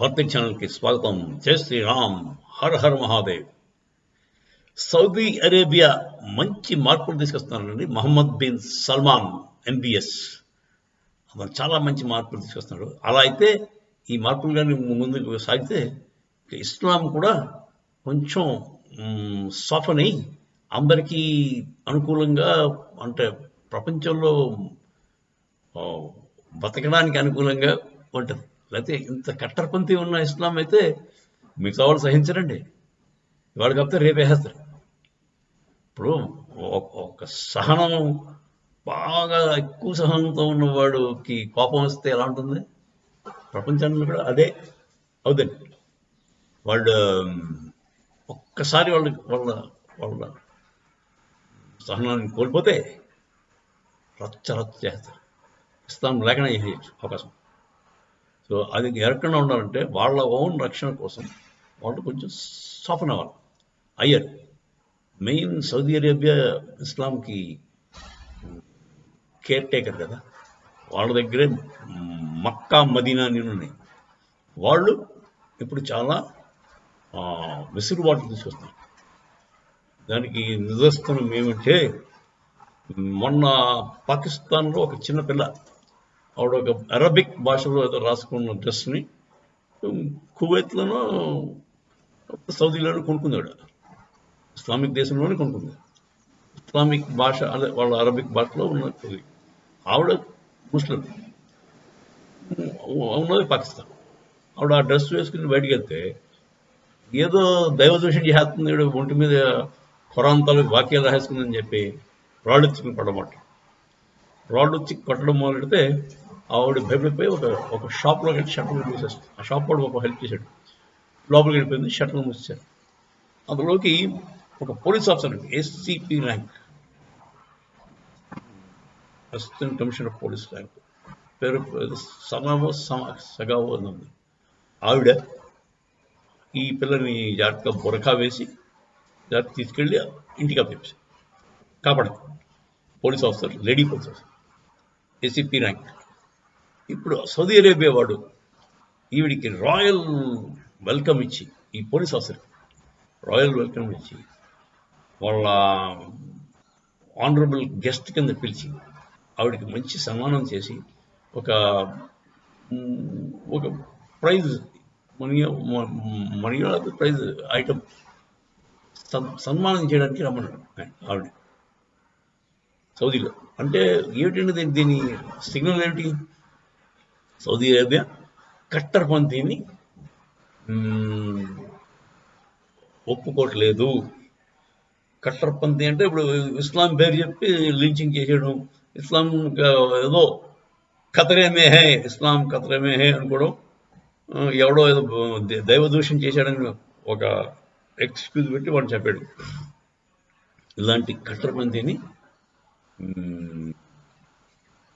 భక్తి ఛానల్కి స్వాగతం. జై శ్రీరామ్, హర్ హర్ మహాదేవ్. సౌదీ అరేబియా మంచి మార్పులు తీసుకొస్తున్నారండి. మహమ్మద్ బిన్ సల్మాన్ ఎంబీఎస్ అతను చాలా మంచి మార్పులు తీసుకొస్తున్నాడు. అలా అయితే ఈ మార్పులు కానీ ముందుకు సాగితే ఇస్లాం కూడా కొంచెం సాఫన్ అయి అందరికీ అనుకూలంగా, అంటే ప్రపంచంలో బతకడానికి అనుకూలంగా ఉంటుంది. లేకపోతే ఇంత కట్టరపంథీ ఉన్న ఇస్లాం అయితే మిగతా వాళ్ళు సహించరండి. ఇవాళ కాకపోతే రేపు వేసేస్తారు. ఇప్పుడు ఒక సహనం, బాగా ఎక్కువ సహనంతో ఉన్నవాడికి కోపం వస్తే ఎలా ఉంటుంది? ప్రపంచాన్ని కూడా అదే అవుతుంది. వాళ్ళు ఒక్కసారి వాళ్ళ వాళ్ళ సహనాన్ని కోల్పోతే రచ్చ చేస్తారు. ఇస్లాం లేకుండా చేయొచ్చు అవకాశం. సో అది ఎరకుండా ఉండాలంటే వాళ్ళ ఓన్ రక్షణ కోసం వాళ్ళు కొంచెం సాఫన్ అవ్వాలి. అయ్యారు. మెయిన్ సౌదీ అరేబియా ఇస్లాంకి కేర్ టేకర్ కదా. వాళ్ళ దగ్గరే మక్కా మదీనా ఉన్నాయి. వాళ్ళు ఇప్పుడు చాలా విసురుబాట్లు తీసుకొస్తున్నారు. దానికి నిదర్శనం ఏమంటే, మొన్న పాకిస్తాన్లో ఒక చిన్న పిల్ల, ఆవిడ ఒక అరబిక్ భాషలో ఏదో రాసుకున్న డ్రెస్ని కువైట్లోనో సౌదీలోనూ కొనుక్కున్నాడు. ఇస్లామిక్ దేశంలోనే కొనుక్కుంది. ఇస్లామిక్ భాష అదే వాళ్ళ అరబిక్ భాషలో ఉన్నది. ఆవిడ ముస్లిం, ఉన్నది పాకిస్తాన్. ఆవిడ ఆ డ్రెస్ వేసుకుని బయటికి వెళ్తే ఏదో దైవదూషణ చేస్తుంది, ఒంటి మీద ఖురాన్ తాలూకు వాక్యాలు రాసేసుకుందని చెప్పి రాళ్ళు ఎత్తుకుని పడమాట. రాళ్ళు వచ్చి కొట్టడం మొదలెడితే ఆవిడ భయపడిపోయి ఒక షాప్లోకి వెళ్ళి షట్టర్లు మూసేస్తుంది. ఆ షాప్ వాడు ఒక హెల్ప్ చేశాడు. లోపలికి వెళ్ళిపోయింది, షట్టర్లు మూసేశారు. అందులోకి ఒక police officer, SCP rank, assistant commissioner of police rank, పేరు సగావో అని ఉంది. ఆవిడ ఈ పిల్లని జాగ్రత్తగా బురఖా వేసి జాగ్రత్త తీసుకెళ్ళి ఇంటికి అప్పచెప్పేసి కాపాడు. Police officer, lady police officer, ACP rank. ఇప్పుడు సౌదీ అరేబియా వాడు ఈవిడికి రాయల్ వెల్కమ్ ఇచ్చి, ఈ పోలీస్ ఆఫీసర్కి రాయల్ వెల్కమ్ ఇచ్చి వాళ్ళ ఆనరబుల్ గెస్ట్ కింద పిలిచి ఆవిడకి మంచి సన్మానం చేసి ఒక ప్రైజ్ మనీ ప్రైజ్ ఐటమ్ సన్మానం చేయడానికి రమ్మన్నాడు ఆవిడ సౌదీలో. అంటే ఏమిటంటే దీని సిగ్నల్ ఏమిటి? సౌదీ అరేబియా కట్టర్పంథీని ఒప్పుకోవట్లేదు. కట్టర్పంథీ అంటే ఇప్పుడు ఇస్లాం పేరు చెప్పి లించింగ్ చేసేయడం, ఇస్లాం ఏదో ఖతరే మే హై, ఇస్లాం ఖతరే మే హై అనుకోవడం, ఎవడో ఏదో దైవదూషణ చేశాడని ఒక ఎక్స్క్యూజ్ పెట్టి వాడు చెప్పాడు. ఇలాంటి కట్టర్పంథీని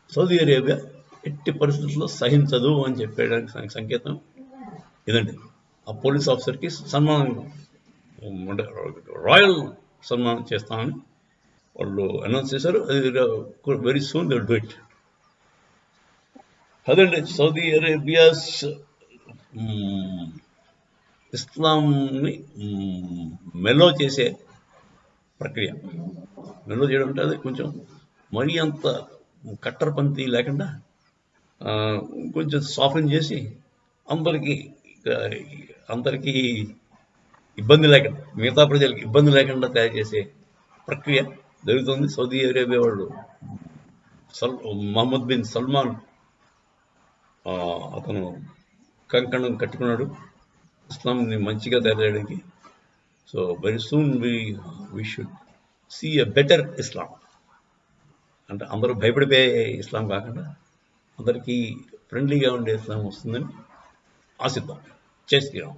సౌదీ అరేబియా ఎట్టి పరిస్థితుల్లో సహించదు అని చెప్పేయడానికి సంకేతం ఇదండి. ఆ పోలీస్ ఆఫీసర్కి సన్మానం, అంటే రాయల్ సన్మానం చేస్తామని వాళ్ళు అనౌన్స్ చేశారు. అది very soon they will do it. అదండి సౌదీ అరేబియాస్ ఇస్లాంని మెలో చేసే ప్రక్రియ. మెలో చేయడం అంటే అది కొంచెం మరీ అంత కట్టర్పంథీ లేకుండా కొంచెం సాఫ్ట్ చేసి అందరికీ ఇబ్బంది లేకుండా, మిగతా ప్రజలకు ఇబ్బంది లేకుండా తయారు చేసే ప్రక్రియ జరుగుతుంది. సౌదీ అరేబియా వాళ్ళు మహమ్మద్ బిన్ సల్మాన్ అతను కంకణం కట్టుకున్నాడు ఇస్లాంని మంచిగా తయారు చేయడానికి. So very soon we should see a better Islam. అంటే అందరూ భయపడిపోయే ఇస్లాం కాకుండా అందరికీ ఫ్రెండ్లీగా ఉండే ఇస్లాం వస్తుందని ఆశిద్దాం. జై శ్రీరామ్.